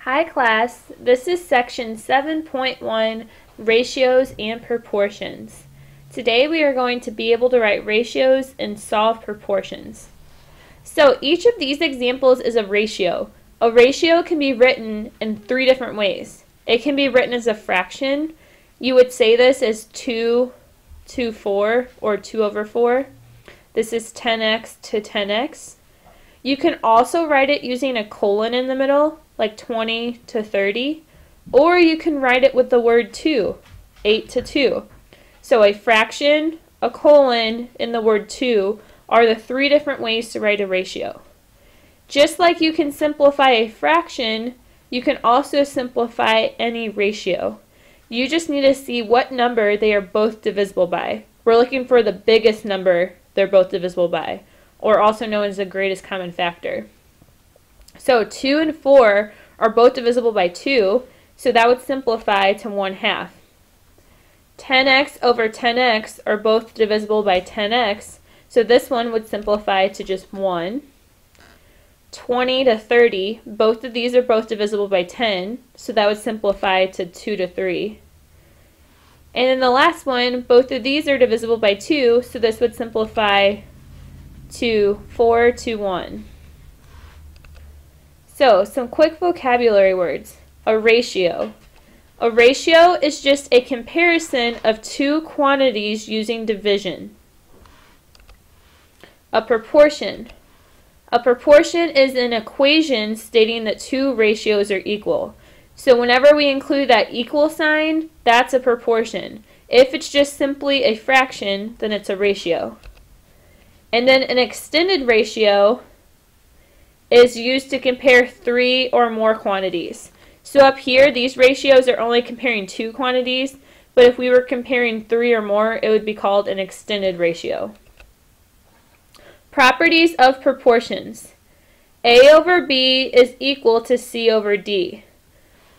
Hi class, this is section 7.1, Ratios and Proportions. Today we are going to be able to write ratios and solve proportions. So each of these examples is a ratio. A ratio can be written in three different ways. It can be written as a fraction. You would say this as 2 to 4 or 2 over 4. This is 10x to 10x. You can also write it using a colon in the middle, like 20 to 30, or you can write it with the word 2, 8 to 2. So a fraction, a colon, and the word 2 are the three different ways to write a ratio. Just like you can simplify a fraction, you can also simplify any ratio. You just need to see what number they are both divisible by. We're looking for the biggest number they're both divisible by, or also known as the greatest common factor. So 2 and 4 are both divisible by 2, so that would simplify to 1/2. 10x over 10x are both divisible by 10x, so this one would simplify to just 1. 20 to 30, both of these are both divisible by 10, so that would simplify to 2 to 3. And then the last one, both of these are divisible by 2, so this would simplify to 4 to 1. So, some quick vocabulary words. A ratio. A ratio is just a comparison of two quantities using division. A proportion. A proportion is an equation stating that two ratios are equal. So whenever we include that equal sign, that's a proportion. If it's just simply a fraction, then it's a ratio. And then an extended ratio is used to compare three or more quantities. So up here, these ratios are only comparing two quantities, but if we were comparing three or more, it would be called an extended ratio. Properties of proportions. A over B is equal to C over D.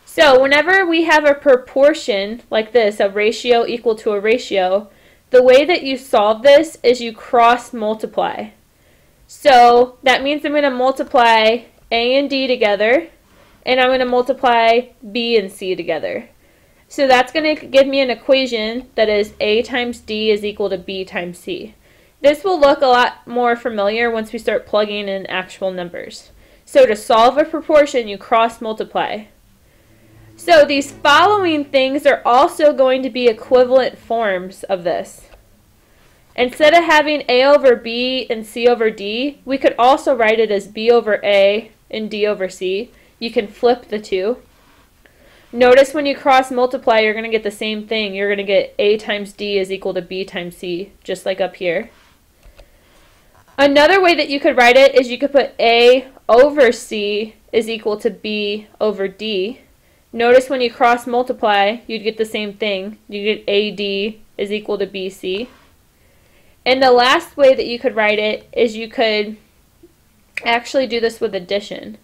So whenever we have a proportion like this, a ratio equal to a ratio, the way that you solve this is you cross multiply. So that means I'm going to multiply A and D together, and I'm going to multiply B and C together. So that's going to give me an equation that is A times D is equal to B times C. This will look a lot more familiar once we start plugging in actual numbers. So to solve a proportion, you cross multiply. So these following things are also going to be equivalent forms of this. Instead of having A over B and C over D, we could also write it as B over A and D over C. You can flip the two. Notice when you cross multiply, you're going to get the same thing. You're going to get A times D is equal to B times C, just like up here. Another way that you could write it is you could put A over C is equal to B over D. Notice when you cross multiply, you'd get the same thing. You get AD is equal to BC. And the last way that you could write it is you could actually do this with addition.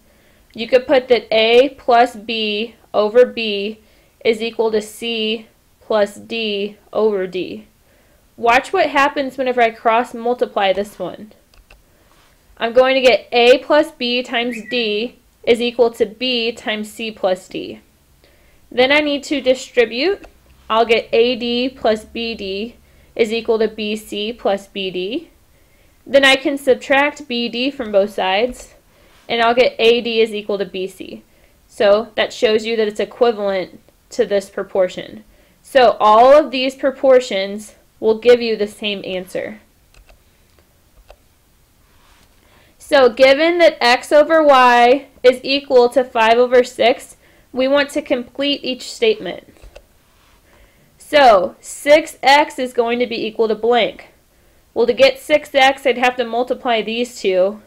You could put that A plus B over B is equal to C plus D over D. Watch what happens whenever I cross multiply this one. I'm going to get A plus B times D is equal to B times C plus D. Then I need to distribute. I'll get AD plus BD is equal to BC plus BD. Then I can subtract BD from both sides, and I'll get AD is equal to BC. So that shows you that it's equivalent to this proportion. So all of these proportions will give you the same answer. So given that x over y is equal to 5 over 6, we want to complete each statement. So 6x is going to be equal to blank. Well, to get 6x, I'd have to multiply these two.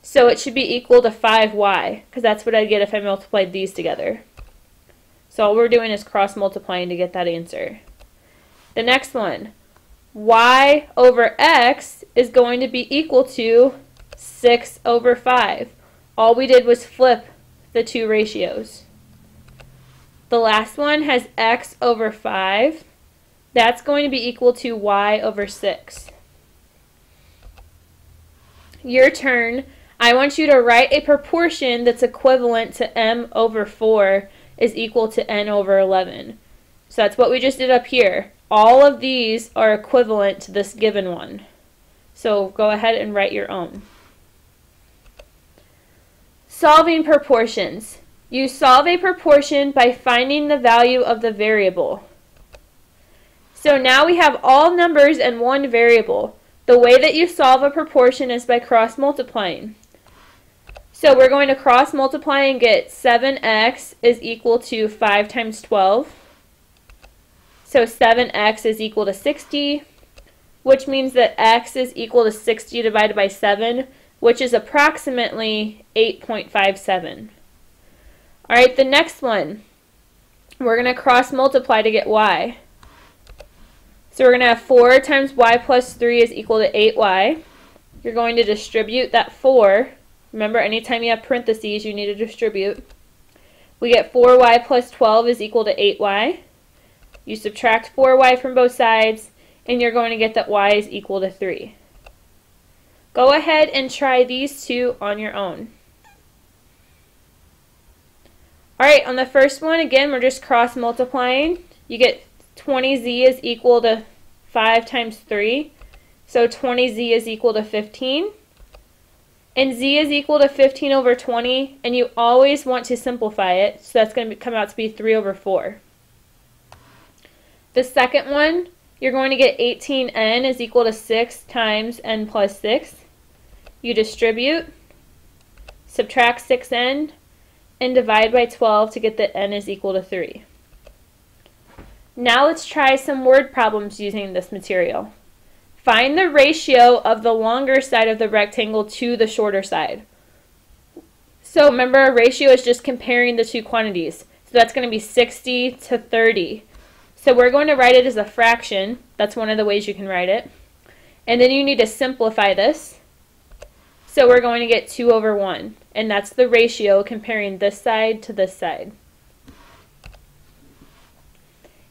So it should be equal to 5y, because that's what I get if I multiplied these together. So all we're doing is cross multiplying to get that answer. The next one, y over x is going to be equal to 6 over 5. All we did was flip the two ratios. The last one has x over 5. That's going to be equal to y over 6. Your turn. I want you to write a proportion that's equivalent to m over 4 is equal to n over 11. So that's what we just did up here. All of these are equivalent to this given one. So go ahead and write your own. Solving proportions. You solve a proportion by finding the value of the variable. So now we have all numbers and one variable. The way that you solve a proportion is by cross multiplying. So we're going to cross multiply and get 7x is equal to 5 times 12. So 7x is equal to 60, which means that x is equal to 60 divided by 7, which is approximately 8.57. Alright, the next one, we're going to cross multiply to get y. So we're going to have 4 times y plus 3 is equal to 8y. You're going to distribute that 4. Remember, anytime you have parentheses, you need to distribute. We get 4y plus 12 is equal to 8y. You subtract 4y from both sides, and you're going to get that y is equal to 3. Go ahead and try these two on your own. Alright, on the first one, again, we're just cross multiplying. You get 20z is equal to 5 times 3. So 20z is equal to 15. And z is equal to 15 over 20, and you always want to simplify it, so that's going to come out to be 3 over 4. The second one, you're going to get 18n is equal to 6 times n plus 6. You distribute, subtract 6n, and divide by 12 to get that n is equal to 3. Now let's try some word problems using this material. Find the ratio of the longer side of the rectangle to the shorter side. So remember, a ratio is just comparing the two quantities. So that's going to be 60 to 30. So we're going to write it as a fraction. That's one of the ways you can write it. And then you need to simplify this. So we're going to get 2 over 1. And that's the ratio comparing this side to this side.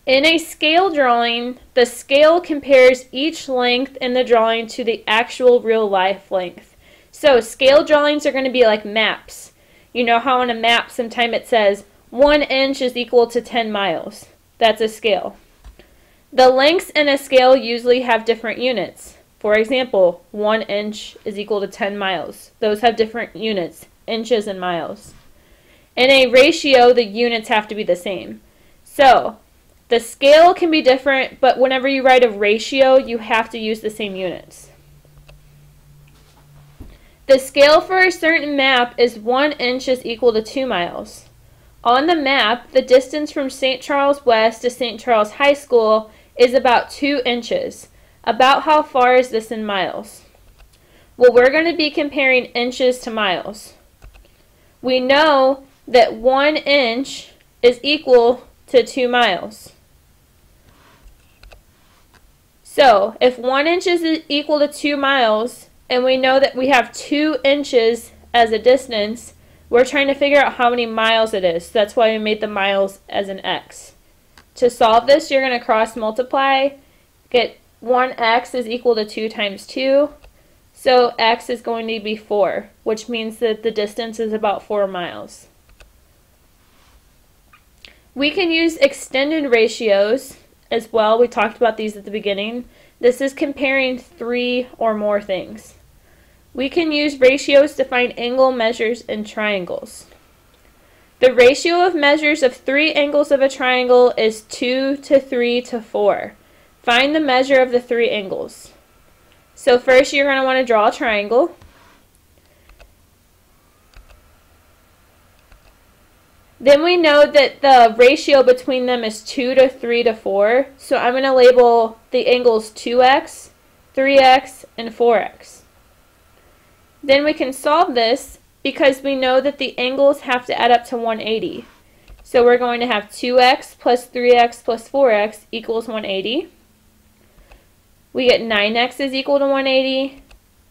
In a scale drawing, the scale compares each length in the drawing to the actual real life length. So scale drawings are going to be like maps. You know how on a map sometimes it says 1 inch is equal to 10 miles. That's a scale. The lengths in a scale usually have different units. For example, 1 inch is equal to 10 miles. Those have different units, inches and miles. In a ratio, the units have to be the same. So, the scale can be different, but whenever you write a ratio, you have to use the same units. The scale for a certain map is 1 inch is equal to 2 miles. On the map, the distance from St. Charles West to St. Charles High School is about 2 inches. About how far is this in miles? Well, we're going to be comparing inches to miles. We know that 1 inch is equal to 2 miles. So, if 1 inch is equal to 2 miles, and we know that we have 2 inches as a distance, we're trying to figure out how many miles it is. So that's why we made the miles as an x. To solve this, you're going to cross multiply, get 1x is equal to 2 times 2. So x is going to be 4, which means that the distance is about 4 miles. We can use extended ratios as well. We talked about these at the beginning. This is comparing 3 or more things. We can use ratios to find angle measures in triangles. The ratio of measures of 3 angles of a triangle is 2 to 3 to 4. Find the measure of the 3 angles. So first you're going to want to draw a triangle. Then we know that the ratio between them is 2 to 3 to 4. So I'm going to label the angles 2x, 3x, and 4x. Then we can solve this because we know that the angles have to add up to 180. So we're going to have 2x plus 3x plus 4x equals 180. We get 9x is equal to 180,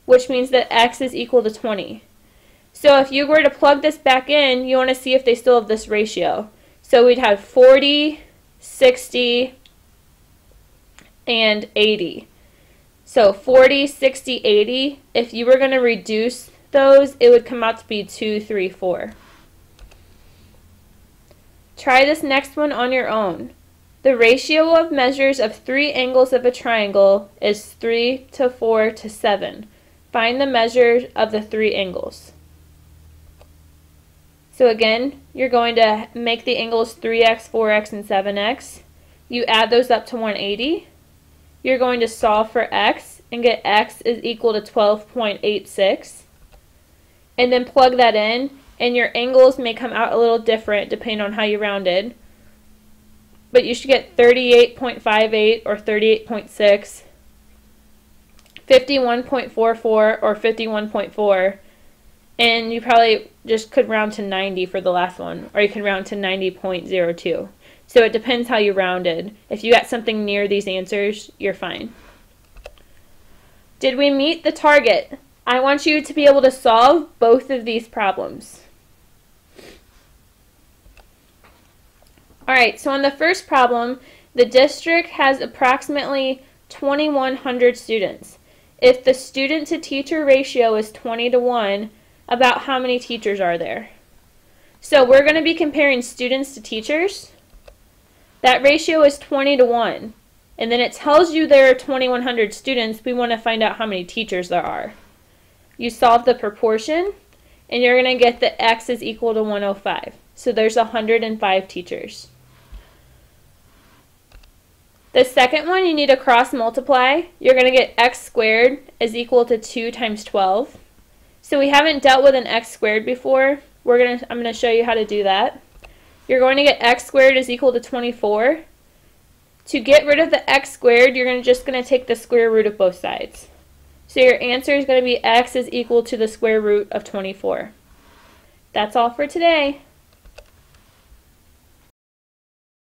which means that x is equal to 20. So if you were to plug this back in, you want to see if they still have this ratio. So we'd have 40, 60, and 80. So 40, 60, 80, if you were going to reduce those, it would come out to be 2, 3, 4. Try this next one on your own. The ratio of measures of 3 angles of a triangle is 3 to 4 to 7. Find the measure of the 3 angles. So again, you're going to make the angles 3x, 4x, and 7x. You add those up to 180. You're going to solve for x and get x is equal to 12.86. And then plug that in, and your angles may come out a little different depending on how you rounded. But you should get 38.58 or 38.6, 51.44 or 51.4, and you probably just could round to 90 for the last one, or you could round to 90.02. So it depends how you rounded. If you got something near these answers, you're fine. Did we meet the target? I want you to be able to solve both of these problems. Alright, so on the first problem, the district has approximately 2,100 students. If the student-to-teacher ratio is 20 to 1, about how many teachers are there? So we're going to be comparing students to teachers. That ratio is 20 to 1. And then it tells you there are 2,100 students. We want to find out how many teachers there are. You solve the proportion, and you're going to get that x is equal to 105. So there's 105 teachers. The second one, you need to cross multiply. You're going to get x squared is equal to 2 times 12. So we haven't dealt with an x squared before. I'm going to show you how to do that. You're going to get x squared is equal to 24. To get rid of the x squared, you're just going to take the square root of both sides. So your answer is going to be x is equal to the square root of 24. That's all for today.